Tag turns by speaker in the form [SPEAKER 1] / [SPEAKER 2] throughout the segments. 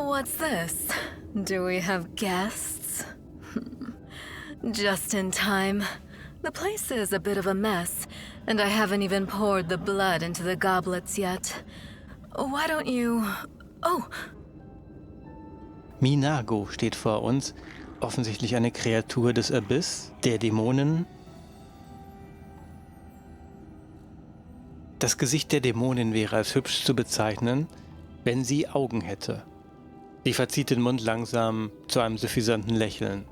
[SPEAKER 1] What's this? Do we have guests? Just in time. The place is a bit of a mess, and I haven't even poured the blood into the goblets yet. Why don't you... Oh!
[SPEAKER 2] Minago steht vor uns, offensichtlich eine Kreatur des Abyss, der Dämonen. Das Gesicht der Dämonin wäre als hübsch zu bezeichnen, wenn sie Augen hätte. Sie verzieht den Mund langsam zu einem suffisanten Lächeln.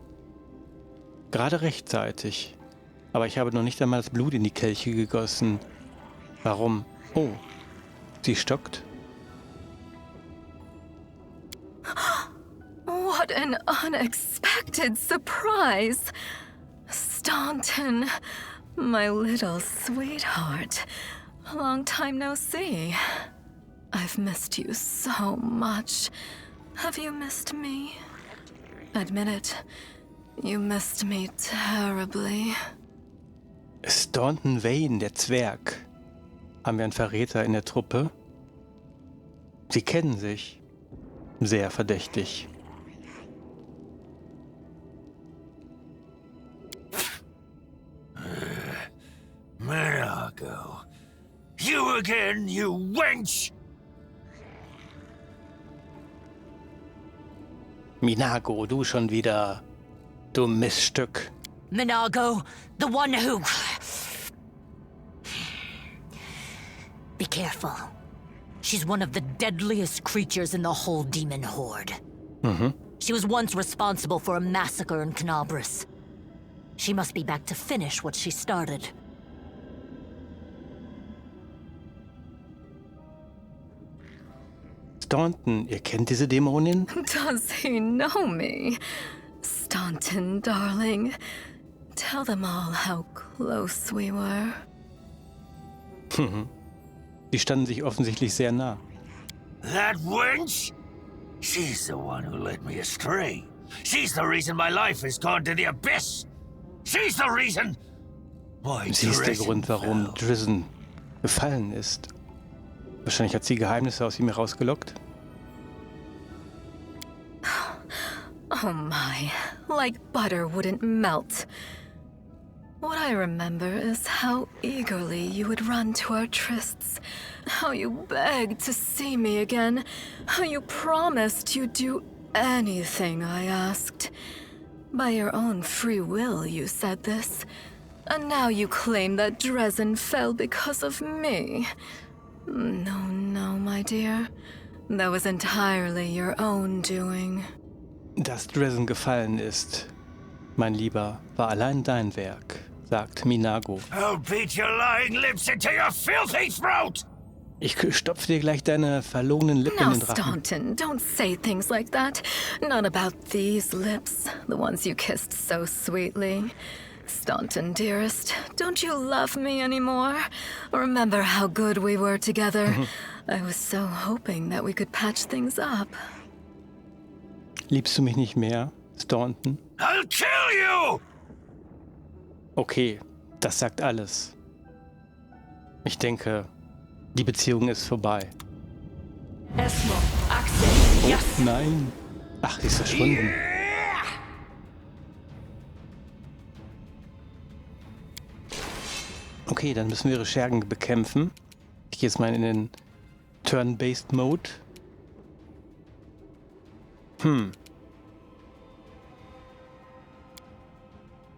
[SPEAKER 2] Gerade rechtzeitig. Aber ich habe noch nicht einmal das Blut in die Kelche gegossen. Warum? Oh, sie stockt.
[SPEAKER 1] What an unexpected surprise! Staunton, my little sweetheart. Long time no see. I've missed you so much. Have you missed me? Admit it. You missed me terribly.
[SPEAKER 2] Staunton Vane, der Zwerg. Haben wir einen Verräter in der Truppe? Sie kennen sich. Sehr verdächtig.
[SPEAKER 3] Minago. You again, you wench!
[SPEAKER 2] Minago, du schon wieder. Du Missstück.
[SPEAKER 4] Minago, the one who... Be careful. She's one of the deadliest creatures in the whole demon horde. She was once responsible for a massacre in Canabris. She must be back to finish what she started.
[SPEAKER 2] Staunton, ihr kennt diese Dämonin?
[SPEAKER 1] Does he know me? Staunton, darling. Tell them all how close we were.
[SPEAKER 2] Sie standen sich offensichtlich sehr nah.
[SPEAKER 3] That wench? She's the one who led me astray. She's the reason my life has gone to the abyss. She's the reason why
[SPEAKER 2] Sie ist der
[SPEAKER 3] Drizzen
[SPEAKER 2] Grund, warum
[SPEAKER 3] fell.
[SPEAKER 2] Drizzen gefallen ist. Wahrscheinlich hat sie Geheimnisse aus ihm herausgelockt.
[SPEAKER 1] Oh my, like butter wouldn't melt. What I remember is how eagerly you would run to our trysts, how you begged to see me again, how you promised you'd do anything I asked. By your own free will, you said this. And now you claim that Drizzen fell because of me. No, my dear. That was entirely your own doing.
[SPEAKER 2] Dass Drizzen gefallen ist, mein Lieber, war allein dein Werk, sagt Minago.
[SPEAKER 3] I'll beat your lying lips into your filthy throat!
[SPEAKER 2] Ich stopfe dir gleich deine verlogenen Lippen
[SPEAKER 1] Now,
[SPEAKER 2] in den Rachen.
[SPEAKER 1] Staunton, don't say things like that. Not about these lips, the ones you kissed so sweetly. Staunton, dearest, don't you love me anymore? Remember how good we were together? I was so hoping that we could patch things up.
[SPEAKER 2] Liebst du mich nicht mehr, Staunton?
[SPEAKER 3] I'll kill you!
[SPEAKER 2] Okay, das sagt alles. Ich denke, die Beziehung ist vorbei. Oh, nein. Ach, sie ist verschwunden. Okay, dann müssen wir ihre Schergen bekämpfen. Ich gehe jetzt mal in den Turn-Based Mode.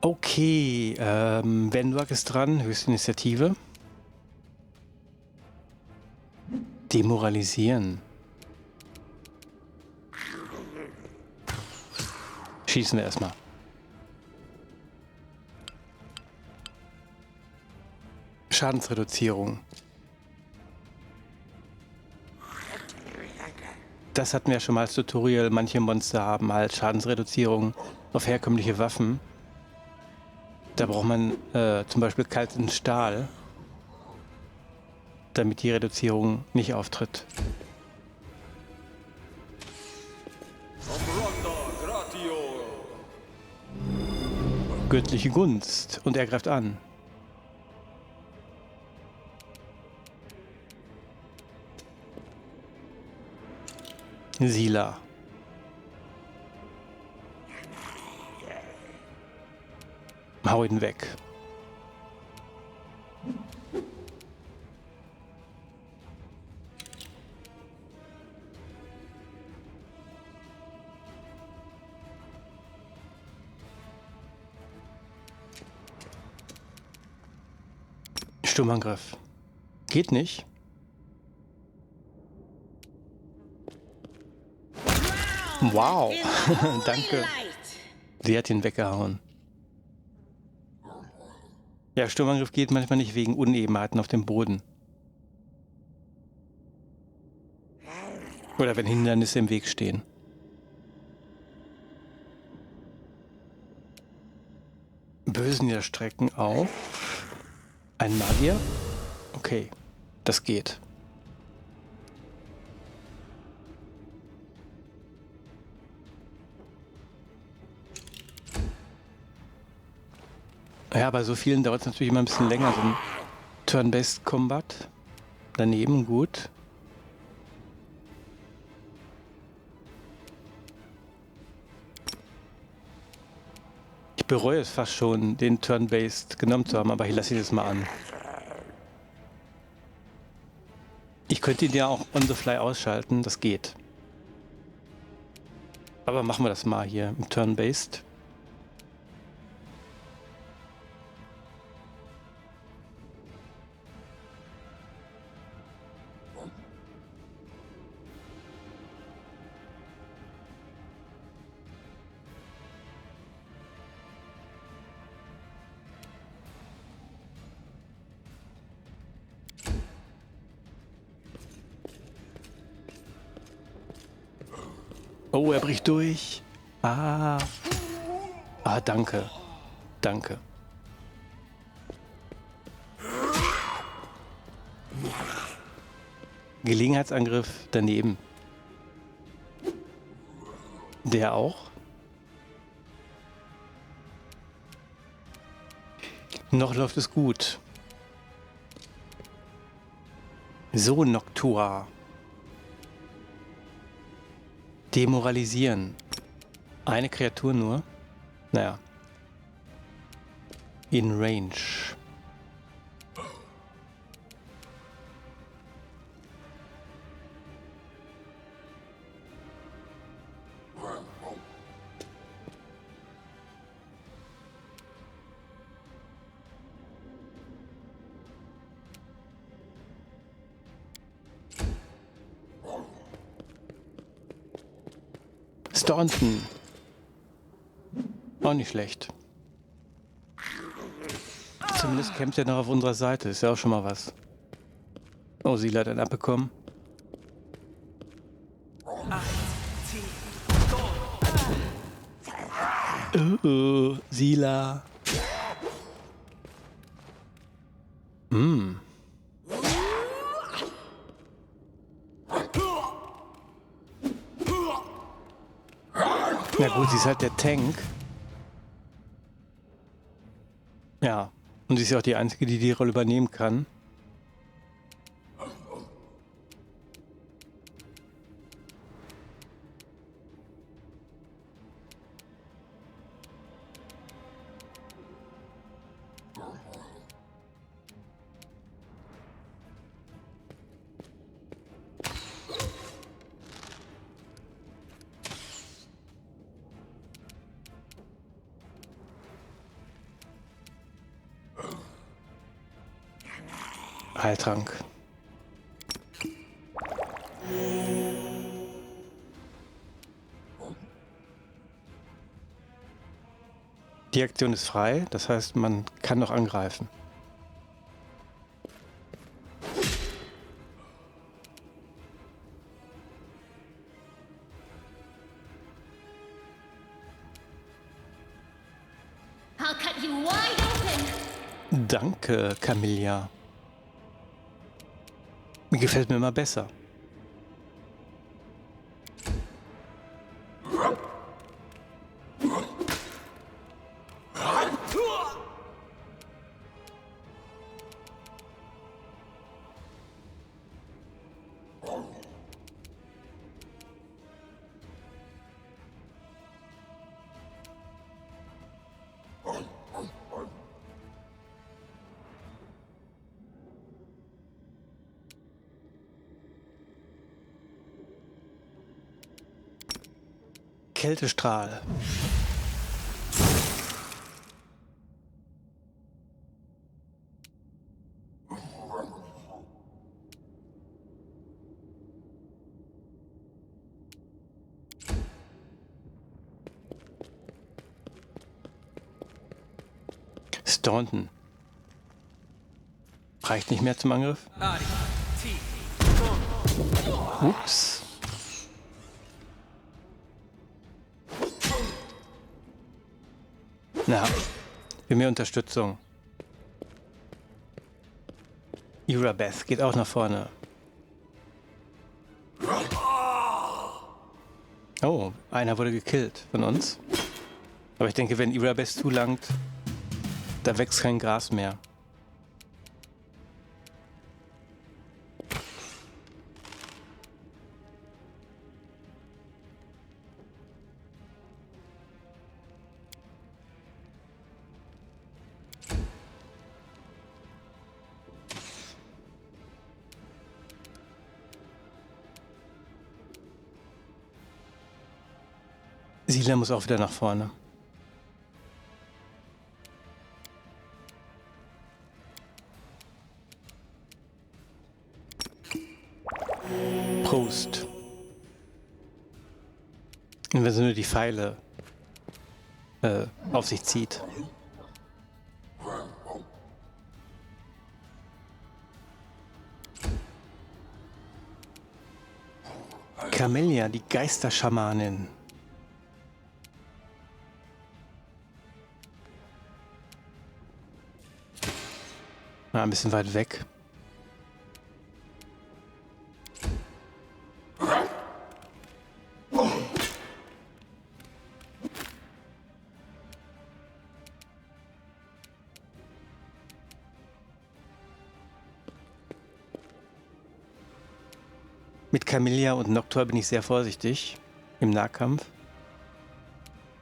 [SPEAKER 2] Okay, Wenduak ist dran, höchste Initiative. Demoralisieren. Schießen wir erstmal. Schadensreduzierung. Das hatten wir schon mal als Tutorial. Manche Monster haben halt Schadensreduzierung auf herkömmliche Waffen. Da braucht man zum Beispiel kalten Stahl, damit die Reduzierung nicht auftritt. Göttliche Gunst. Und er greift an. Sila. Hau ihn weg. Sturmangriff. Geht nicht. Wow. Danke. Sie hat ihn weggehauen. Ja, Sturmangriff geht manchmal nicht wegen Unebenheiten auf dem Boden. Oder wenn Hindernisse im Weg stehen. Bösen niederstrecken auf. Ein Magier? Okay, das geht. Ja, bei so vielen dauert es natürlich immer ein bisschen länger. So ein Turn-Based Combat. Daneben, gut. Ich bereue es fast schon, den Turn-Based genommen zu haben, aber hier lasse ich das mal an. Ich könnte ihn ja auch on the fly ausschalten, das geht. Aber machen wir das mal hier im Turn-Based. Oh, er bricht durch. Ah, danke. Danke. Gelegenheitsangriff daneben. Der auch. Noch läuft es gut. So, Noctua. Demoralisieren. Eine Kreatur nur? Naja. In Range. Standen. Auch nicht schlecht. Zumindest kämpft er noch auf unserer Seite. Ist ja auch schon mal was. Oh, Sila hat einen abbekommen. Sila. Na gut, sie ist halt der Tank. Ja, und sie ist ja auch die Einzige, die die Rolle übernehmen kann. Heiltrank. Die Aktion ist frei, das heißt, man kann noch angreifen.
[SPEAKER 5] I'll cut you wide open.
[SPEAKER 2] Danke, Camilla. Mir gefällt mir immer besser. Kältestrahl. Standen. Reicht nicht mehr zum Angriff? Ups. Na, für mehr Unterstützung. Irabeth geht auch nach vorne. Oh, einer wurde gekillt von uns. Aber ich denke, wenn Irabeth zulangt, da wächst kein Gras mehr. Sila muss auch wieder nach vorne. Prost. Und wenn sie nur die Pfeile auf sich zieht. Camellia, die Geisterschamanin. Ein bisschen weit weg. Mit Camellia und Noctua bin ich sehr vorsichtig im Nahkampf.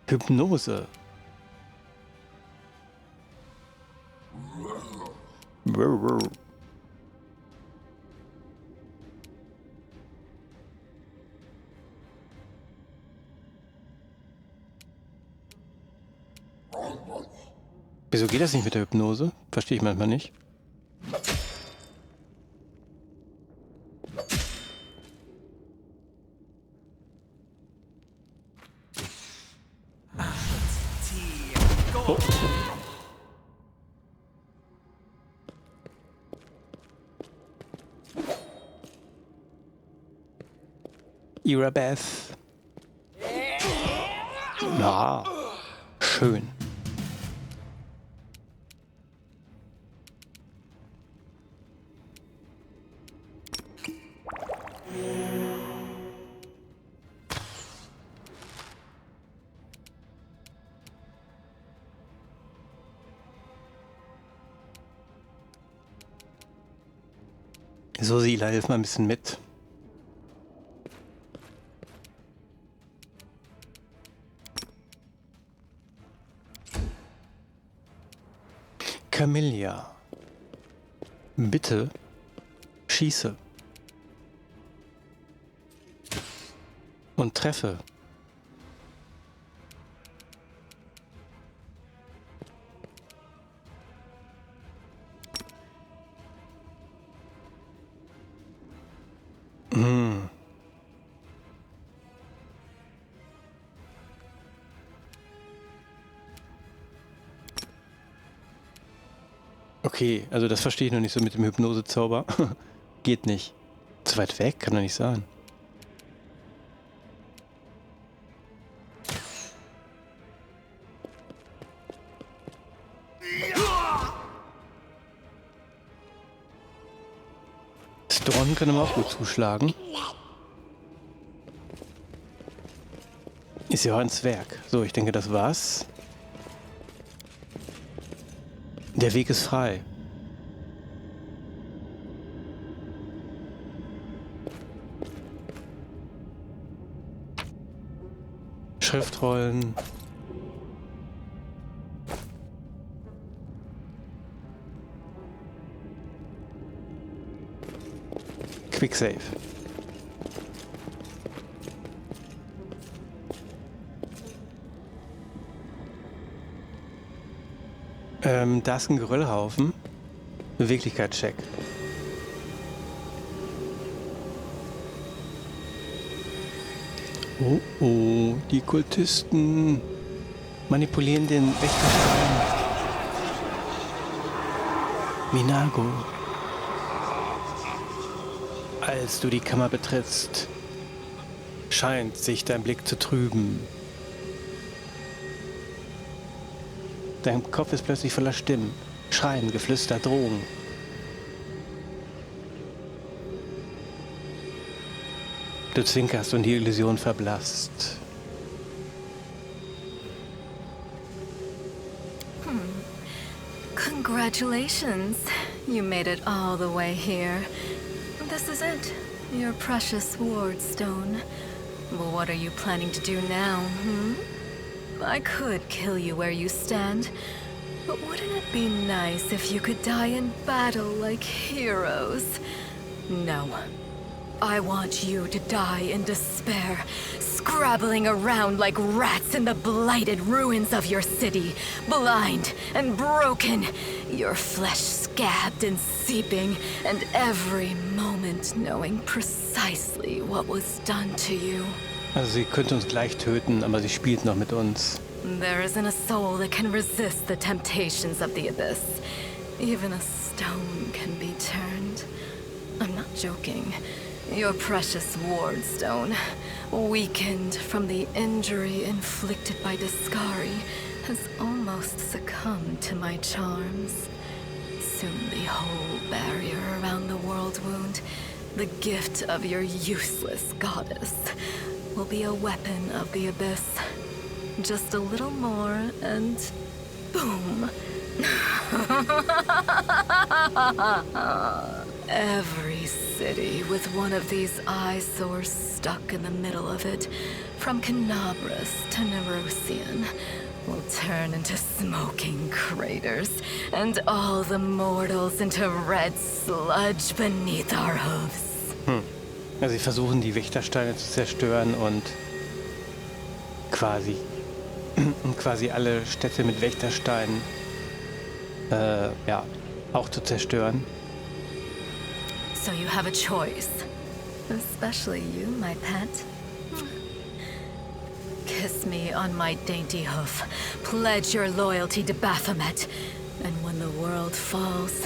[SPEAKER 2] Hypnose. Wieso geht das nicht mit der Hypnose? Verstehe ich manchmal nicht. Oh. Irabeth. Na, schön. So, Sila, hilf mal ein bisschen mit. Camellia, bitte schieße und treffe. Okay, also das verstehe ich noch nicht so mit dem Hypnosezauber. Geht nicht. Zu weit weg? Kann doch nicht sein. Storm kann aber auch gut zuschlagen. Ist ja auch ein Zwerg. So, ich denke, das war's. Der Weg ist frei. Schriftrollen. Quick Save. Da ist ein Geröllhaufen. Beweglichkeitscheck. Oh, oh, die Kultisten manipulieren den Wächterstein. Minago. Als du die Kammer betrittst, scheint sich dein Blick zu trüben. Dein Kopf ist plötzlich voller Stimmen, Schreien, Geflüster, Drohungen. Du zwinkerst und die Illusion verblasst.
[SPEAKER 1] Congratulations. You made it all the way here. This is it, your precious ward stone. Well, what are you planning to do now, I could kill you where you stand, but wouldn't it be nice if you could die in battle like heroes? No. I want you to die in despair, scrabbling around like rats in the blighted ruins of your city, blind and broken, your flesh scabbed and seeping, and every moment knowing precisely what was done to you.
[SPEAKER 2] Also sie könnte uns gleich töten, aber sie spielt noch mit uns.
[SPEAKER 1] There isn't a soul that can resist the temptations of the Abyss. Even a stone can be turned. I'm not joking. Your precious ward stone, weakened from the injury inflicted by Deskari, has almost succumbed to my charms. Soon the whole barrier around the world wound, the gift of your useless goddess, will be a weapon of the Abyss. Just a little more and boom. Every city with one of these eyesores stuck in the middle of it, from Canabras to Nerosian, will turn into smoking craters, and all the mortals into red sludge beneath our hooves.
[SPEAKER 2] Also sie versuchen die Wächtersteine zu zerstören und quasi alle Städte mit Wächtersteinen auch zu zerstören.
[SPEAKER 1] So you have a choice. Especially you, my pet. Kiss me on my dainty hoof. Pledge your loyalty to Baphomet. And when the world falls,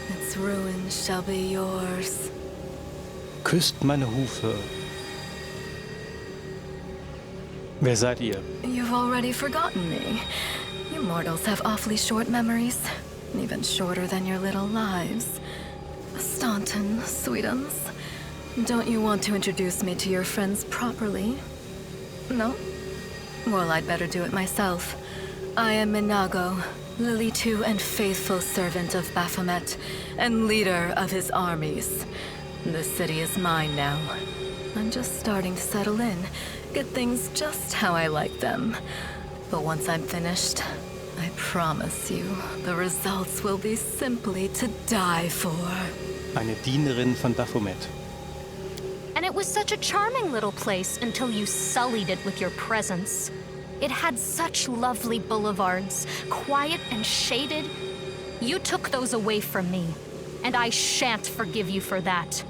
[SPEAKER 1] its ruin shall be yours.
[SPEAKER 2] Küsst meine Hufe. Wer seid ihr?
[SPEAKER 1] You've already forgotten me. You mortals have awfully short memories. Even shorter than your little lives. Staunton, sweetums. Don't you want to introduce me to your friends properly? No? Well, I'd better do it myself. I am Minago, Lily-2 and faithful servant of Baphomet, and leader of his armies. The city is mine now. I'm just starting to settle in, get things just how I like them. But once I'm finished, I promise you, the results will be simply to die for.
[SPEAKER 2] Eine Dienerin von Baphomet.
[SPEAKER 6] And it was such a charming little place until you sullied it with your presence. It had such lovely boulevards, quiet and shaded. You took those away from me, and I shan't forgive you for that.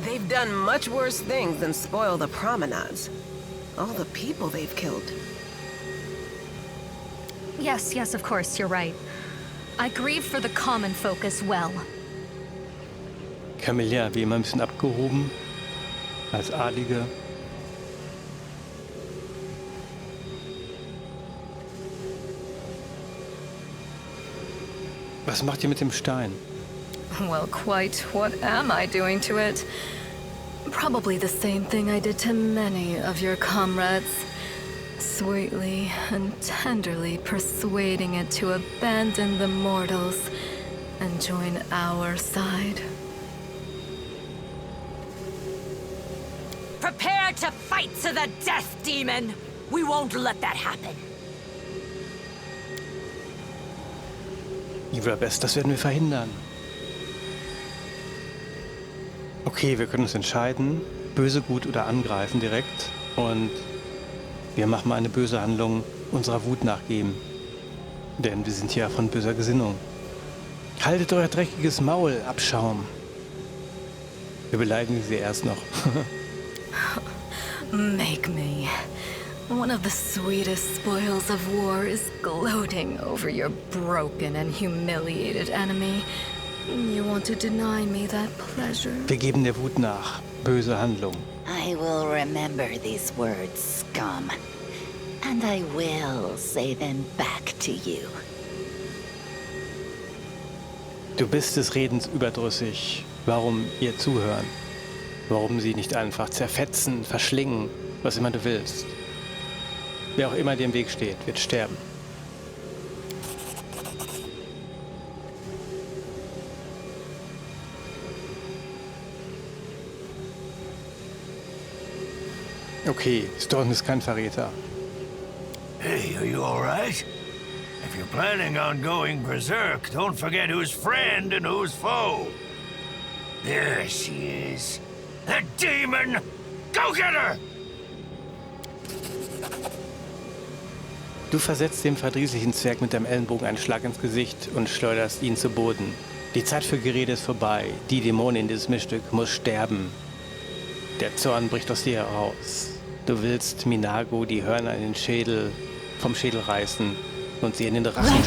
[SPEAKER 7] They've done much worse things than spoil the promenades. All the people they've killed.
[SPEAKER 6] Yes, of course, you're right. I grieve for the common folk as well.
[SPEAKER 2] Camilla, wie immer ein bisschen abgehoben. Als Adlige. Was macht ihr mit dem Stein?
[SPEAKER 1] Well, quite what am I doing to it? Probably the same thing I did to many of your comrades. Sweetly and tenderly persuading it to abandon the mortals and join our side.
[SPEAKER 4] Prepare to fight to the death, demon! We won't let that happen.
[SPEAKER 2] Lieber Best, das werden wir verhindern. Okay, wir können uns entscheiden, böse, gut oder angreifen direkt. Und wir machen mal eine böse Handlung unserer Wut nachgeben. Denn wir sind ja von böser Gesinnung. Haltet euer dreckiges Maul, Abschaum. Wir beleidigen sie erst noch.
[SPEAKER 1] Make me. One of the sweetest spoils of war is gloating over your broken and humiliated enemy. You want to deny me that pleasure?
[SPEAKER 2] Wir geben der Wut nach. Böse Handlung.
[SPEAKER 8] I will remember these words, scum. And I will say them back to you.
[SPEAKER 2] Du bist des Redens überdrüssig. Warum ihr zuhören? Warum sie nicht einfach zerfetzen, verschlingen, was immer du willst? Wer auch immer dir im Weg steht, wird sterben. Okay, Storm ist kein Verräter.
[SPEAKER 3] Hey, are you alright? If you're planning on going berserk, don't forget who's friend and who's foe. There she is. The demon! Go get her!
[SPEAKER 2] Du versetzt dem verdrießlichen Zwerg mit deinem Ellenbogen einen Schlag ins Gesicht und schleuderst ihn zu Boden. Die Zeit für Gerede ist vorbei. Die Dämonin in dieses Mischstück muss sterben. Der Zorn bricht aus dir heraus. Du willst Minago die Hörner in den Schädel, vom Schädel reißen und sie in den Rachen stoßen.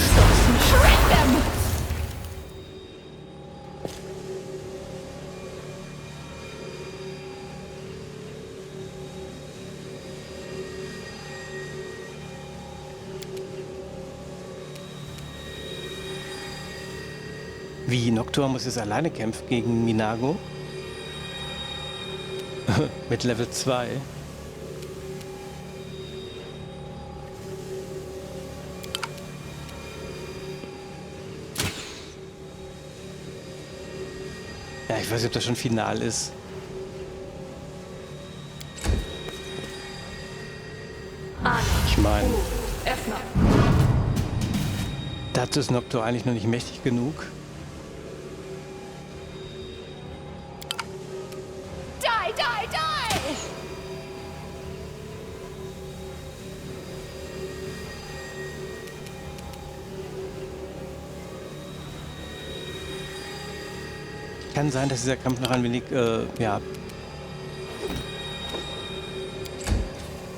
[SPEAKER 2] Wie, Noctua muss jetzt alleine kämpfen gegen Minago? Mit Level 2. Ja, ich weiß nicht, ob das schon final ist. Ich meine, dazu ist Noctua eigentlich noch nicht mächtig genug.
[SPEAKER 5] Die, die, die!
[SPEAKER 2] Kann sein, dass dieser Kampf noch ein wenig,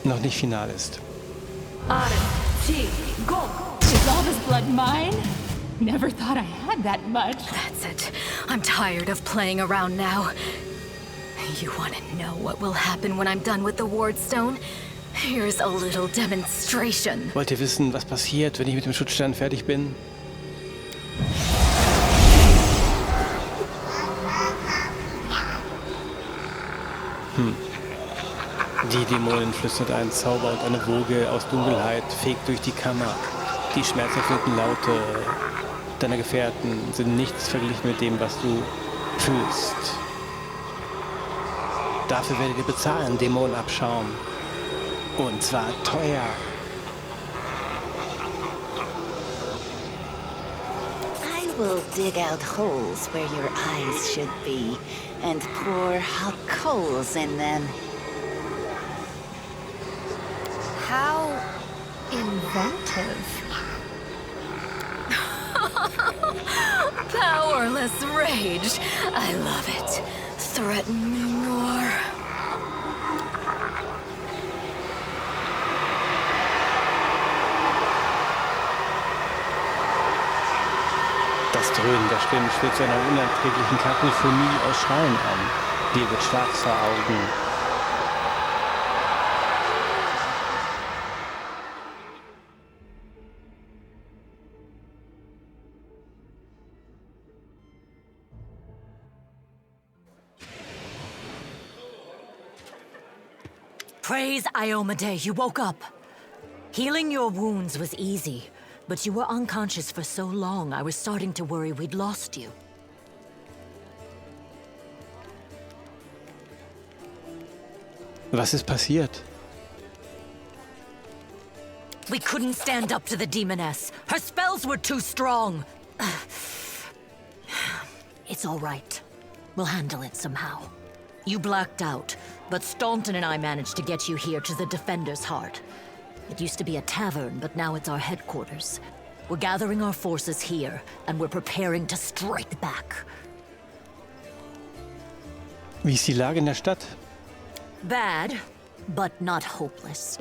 [SPEAKER 2] noch nicht final ist.
[SPEAKER 5] Is all this blood mine? Never thought I had that much.
[SPEAKER 1] That's it. I'm tired of playing around now. You want to know what will happen when I'm done with the Wardstone? Here's a little demonstration.
[SPEAKER 2] Wollt ihr wissen, was passiert, wenn ich mit dem Schutzstern fertig bin? Die Dämonin flüstert einen Zauber und eine Woge aus Dunkelheit fegt durch die Kammer. Die schmerzerfüllten Laute deiner Gefährten sind nichts verglichen mit dem, was du fühlst. Dafür werdet ihr bezahlen, Dämonenabschaum. Und zwar teuer.
[SPEAKER 8] I will dig out holes where your eyes should be and pour hot coals in them.
[SPEAKER 6] How inventive.
[SPEAKER 1] Powerless rage. I love it. Threaten me more.
[SPEAKER 2] Das Dröhnen der Stimmen schwirrt zu einer unerträglichen Kakophonie aus Schreien an. Dir wird schwarz vor Augen.
[SPEAKER 4] Praise Iomade, you woke up. Healing your wounds was easy, but you were unconscious for so long, I was starting to worry we'd lost you.
[SPEAKER 2] Was ist passiert?
[SPEAKER 4] We couldn't stand up to the demoness. Her spells were too strong. It's all right. We'll handle it somehow. You blacked out, but Staunton and I managed to get you here to the Defender's Heart. It used to be a tavern, but now it's our headquarters. We're gathering our forces here, and we're preparing to strike back.
[SPEAKER 2] Wie ist die Lage in der Stadt?
[SPEAKER 4] Bad, but not hopeless.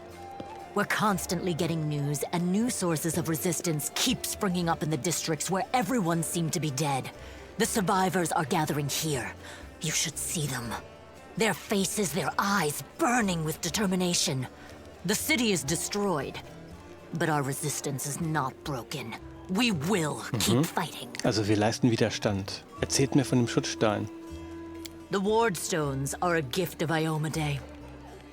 [SPEAKER 4] We're constantly getting news, and new sources of resistance keep springing up in the districts where everyone seemed to be dead. The survivors are gathering here. You should see them. Their faces, their eyes burning with determination. The city is destroyed, but our resistance is not broken. We will keep fighting.
[SPEAKER 2] Also wir leisten Widerstand. Erzählt mir von dem Schutzstein.
[SPEAKER 4] The Ward Stones are a gift of Iomedae.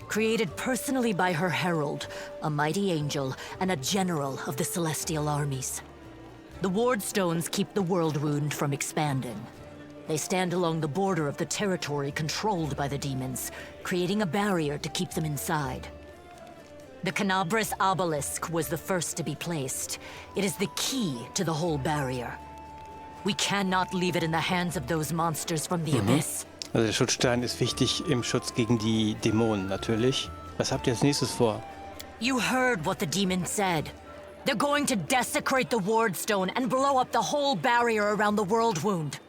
[SPEAKER 4] Created personally by her herald, a mighty angel, and a general of the celestial armies. The Ward Stones keep the world wound from expanding. They stand along the border of the territory controlled by the demons, creating a barrier to keep them inside. The Canabras obelisk was the first to be placed. It is the key to the whole barrier. We cannot leave it in the hands of those monsters from the abyss.
[SPEAKER 2] Also der Schutzstein ist wichtig im Schutz gegen die Dämonen natürlich. Was habt ihr als nächstes vor?
[SPEAKER 4] You heard what the demon said. They're going to desecrate the Ward Stone and blow up the whole barrier around the World Wound.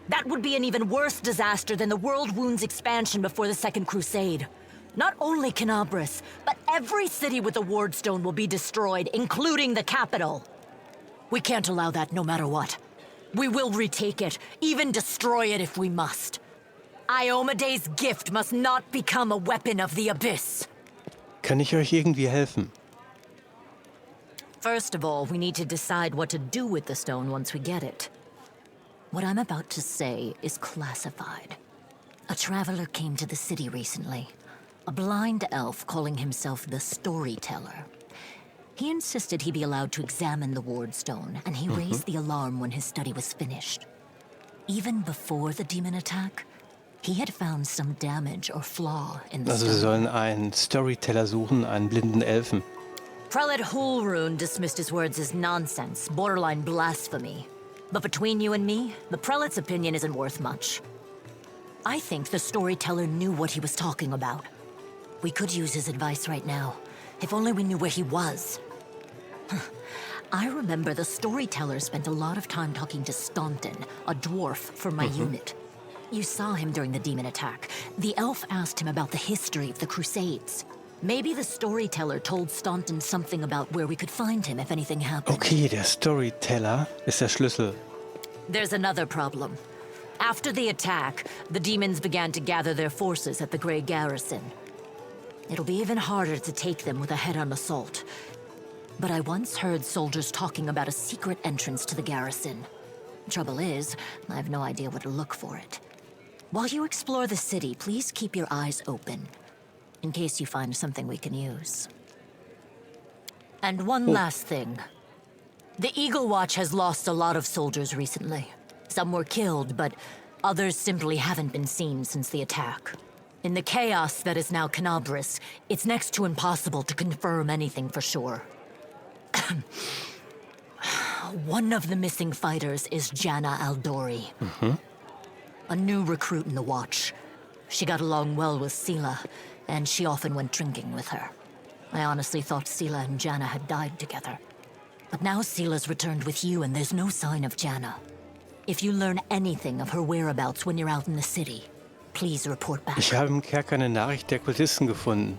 [SPEAKER 4] That would be an even worse disaster than the World Wound's expansion before the Second Crusade. Not only Canabras, but every city with a Ward Stone will be destroyed, including the capital. We can't allow that no matter what. We will retake it, even destroy it if we must. Iomedae's gift must not become a weapon of the Abyss.
[SPEAKER 2] Kann ich euch irgendwie helfen?
[SPEAKER 4] First of all, we need to decide what to do with the stone once we get it. What I'm about to say is classified. A traveler came to the city recently. A blind elf calling himself the Storyteller. He insisted he be allowed to examine the Ward Stone, and he raised the alarm when his study was finished. Even before the demon attack, he had found some damage or flaw in the
[SPEAKER 2] Also wir
[SPEAKER 4] stone.
[SPEAKER 2] sollen einen Storyteller suchen, einen blinden Elfen.
[SPEAKER 4] Prelate Hulrune dismissed his words as nonsense, borderline blasphemy. But between you and me, the prelate's opinion isn't worth much. I think the Storyteller knew what he was talking about. We could use his advice right now, if only we knew where he was. I remember the Storyteller spent a lot of time talking to Standen, a dwarf from my unit. You saw him during the demon attack. The elf asked him about the history of the Crusades. Maybe the Storyteller told Staunton something about where we could find him if anything happened.
[SPEAKER 2] Okay, der Storyteller ist der Schlüssel.
[SPEAKER 4] There's another problem. After the attack, the demons began to gather their forces at the Grey Garrison. It'll be even harder to take them with a head-on assault. But I once heard soldiers talking about a secret entrance to the garrison. Trouble is, I have no idea where to look for it. While you explore the city, please keep your eyes open, in case you find something we can use. And one last thing. The Eagle Watch has lost a lot of soldiers recently. Some were killed, but others simply haven't been seen since the attack. In the chaos that is now Canabras, it's next to impossible to confirm anything for sure. One of the missing fighters is Janna Aldori. A new recruit in the Watch. She got along well with Sela, and she often went drinking with her. I honestly thought Sela and Janna had died together. But now Sela's returned with you, and there's no sign of Janna. If you learn anything of her whereabouts when you're out in the city, please report back.
[SPEAKER 2] Ich habe im Kerker eine Nachricht der Kultisten gefunden.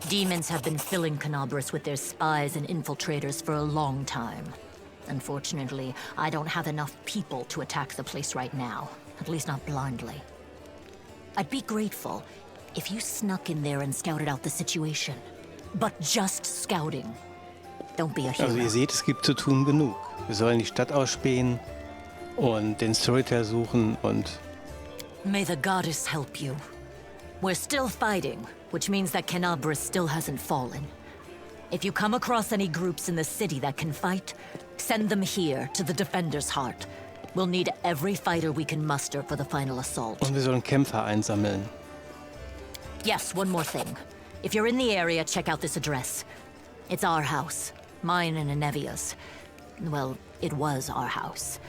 [SPEAKER 4] Demons have been filling Canabras with their spies and infiltrators for a long time. Unfortunately, I don't have enough people to attack the place right now, at least not blindly. I'd be grateful if you snuck in there and scouted out the situation. But just scouting. Don't be a hero.
[SPEAKER 2] Also ihr seht, es gibt zu tun genug. Wir sollen die Stadt ausspähen und den Storyteller suchen und...
[SPEAKER 4] May the goddess help you. We're still fighting, which means that Canabras still hasn't fallen. If you come across any groups in the city that can fight, send them here to the Defender's Heart. We'll need every fighter we can muster for the final assault.
[SPEAKER 2] Und wir sollen Kämpfer einsammeln.
[SPEAKER 4] Yes, one more thing. If you're in the area, check out this address. It's our house. Mine and Anevia's. Well, it was our house.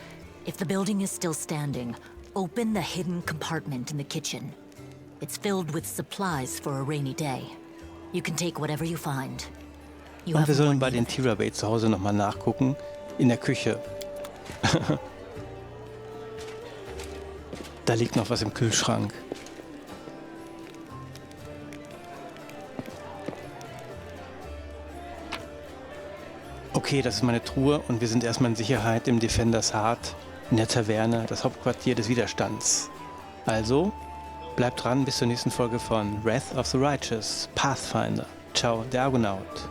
[SPEAKER 4] If the building is still standing, open the hidden compartment in the kitchen. It's filled with supplies for a rainy day. You can take whatever you find. You
[SPEAKER 2] Und
[SPEAKER 4] have
[SPEAKER 2] wir sollen
[SPEAKER 4] more
[SPEAKER 2] bei
[SPEAKER 4] need
[SPEAKER 2] den
[SPEAKER 4] of it.
[SPEAKER 2] Tira-Bay zu Hause nochmal nachgucken. In der Küche. Da liegt noch was im Kühlschrank. Okay, das ist meine Truhe und wir sind erstmal in Sicherheit im Defenders Heart, in der Taverne, das Hauptquartier des Widerstands. Also, bleibt dran bis zur nächsten Folge von Wrath of the Righteous, Pathfinder. Ciao, der Argonaut.